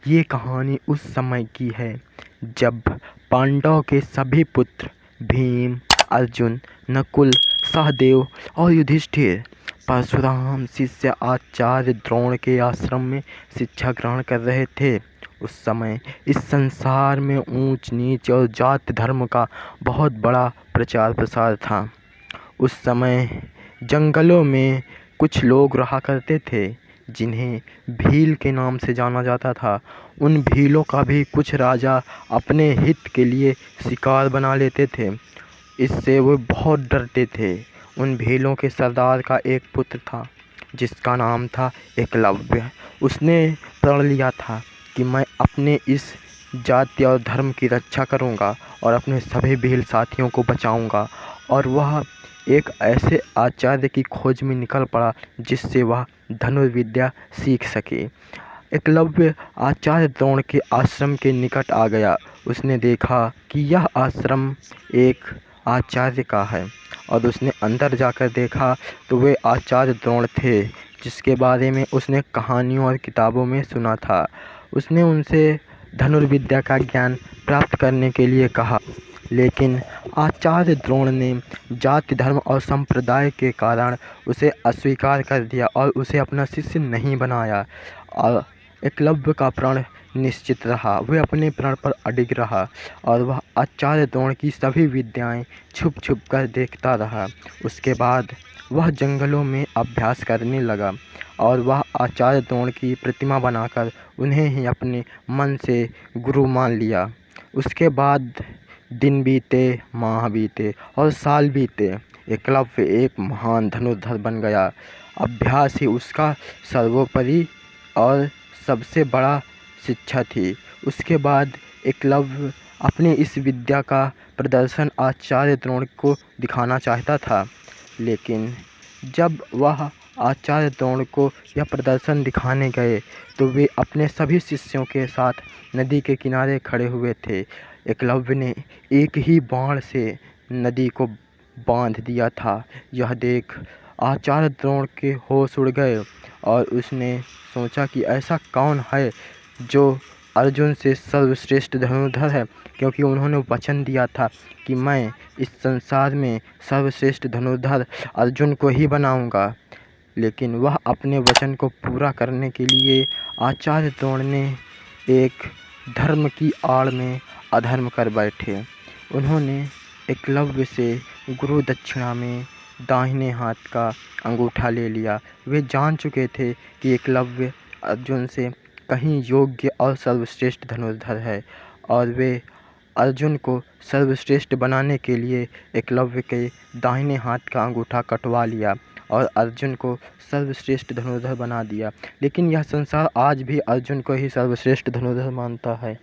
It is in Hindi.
ये कहानी उस समय की है जब पांडवों के सभी पुत्र भीम, अर्जुन, नकुल, सहदेव और युधिष्ठिर परशुराम शिष्य आचार्य द्रोण के आश्रम में शिक्षा ग्रहण कर रहे थे। उस समय इस संसार में ऊंच नीच और जाति धर्म का बहुत बड़ा प्रचार प्रसार था। उस समय जंगलों में कुछ लोग रहा करते थे जिन्हें भील के नाम से जाना जाता था। उन भीलों का भी कुछ राजा अपने हित के लिए शिकार बना लेते थे। इससे वो बहुत डरते थे। उन भीलों के सरदार का एक पुत्र था जिसका नाम था एकलव्य। उसने प्रण लिया था कि मैं अपने इस जाति और धर्म की रक्षा करूंगा और अपने सभी भील साथियों को बचाऊंगा। और वह एक ऐसे आचार्य की खोज में निकल पड़ा जिससे वह धनुर्विद्या सीख सके। एकलव्य आचार्य द्रोण के आश्रम के निकट आ गया। उसने देखा कि यह आश्रम एक आचार्य का है और उसने अंदर जाकर देखा तो वे आचार्य द्रोण थे जिसके बारे में उसने कहानियों और किताबों में सुना था। उसने उनसे धनुर्विद्या का ज्ञान प्राप्त करने के लिए कहा, लेकिन आचार्य द्रोण ने जाति धर्म और संप्रदाय के कारण उसे अस्वीकार कर दिया और उसे अपना शिष्य नहीं बनाया। और एकलव्य का प्रण निश्चित रहा। वह अपने प्रण पर अडिग रहा और वह आचार्य द्रोण की सभी विद्याएं छुप छुप कर देखता रहा। उसके बाद वह जंगलों में अभ्यास करने लगा और वह आचार्य द्रोण की प्रतिमा बनाकर उन्हें ही अपने मन से गुरु मान लिया। उसके बाद दिन बीते, माह बीते और साल बीते। एकलव्य एक महान धनुर्धर बन गया। अभ्यास ही उसका सर्वोपरि और सबसे बड़ा शिक्षा थी। उसके बाद एकलव्य अपनी इस विद्या का प्रदर्शन आचार्य द्रोण को दिखाना चाहता था, लेकिन जब वह आचार्य द्रोण को यह प्रदर्शन दिखाने गए तो वे अपने सभी शिष्यों के साथ नदी के किनारे खड़े हुए थे। एकलव्य ने एक ही बाण से नदी को बांध दिया था। यह देख आचार्य द्रोण के होश उड़ गए और उसने सोचा कि ऐसा कौन है जो अर्जुन से सर्वश्रेष्ठ धनुर्धर है, क्योंकि उन्होंने वचन दिया था कि मैं इस संसार में सर्वश्रेष्ठ धनुर्धर अर्जुन को ही बनाऊंगा। लेकिन वह अपने वचन को पूरा करने के लिए आचार्य द्रोण ने एक धर्म की आड़ में अधर्म कर बैठे। उन्होंने एकलव्य से गुरु दक्षिणा में दाहिने हाथ का अंगूठा ले लिया। वे जान चुके थे कि एकलव्य अर्जुन से कहीं योग्य और सर्वश्रेष्ठ धनुर्धर है और वे अर्जुन को सर्वश्रेष्ठ बनाने के लिए एकलव्य के दाहिने हाथ का अंगूठा कटवा लिया और अर्जुन को सर्वश्रेष्ठ धनुर्धर बना दिया। लेकिन यह संसार आज भी अर्जुन को ही सर्वश्रेष्ठ धनुर्धर मानता है।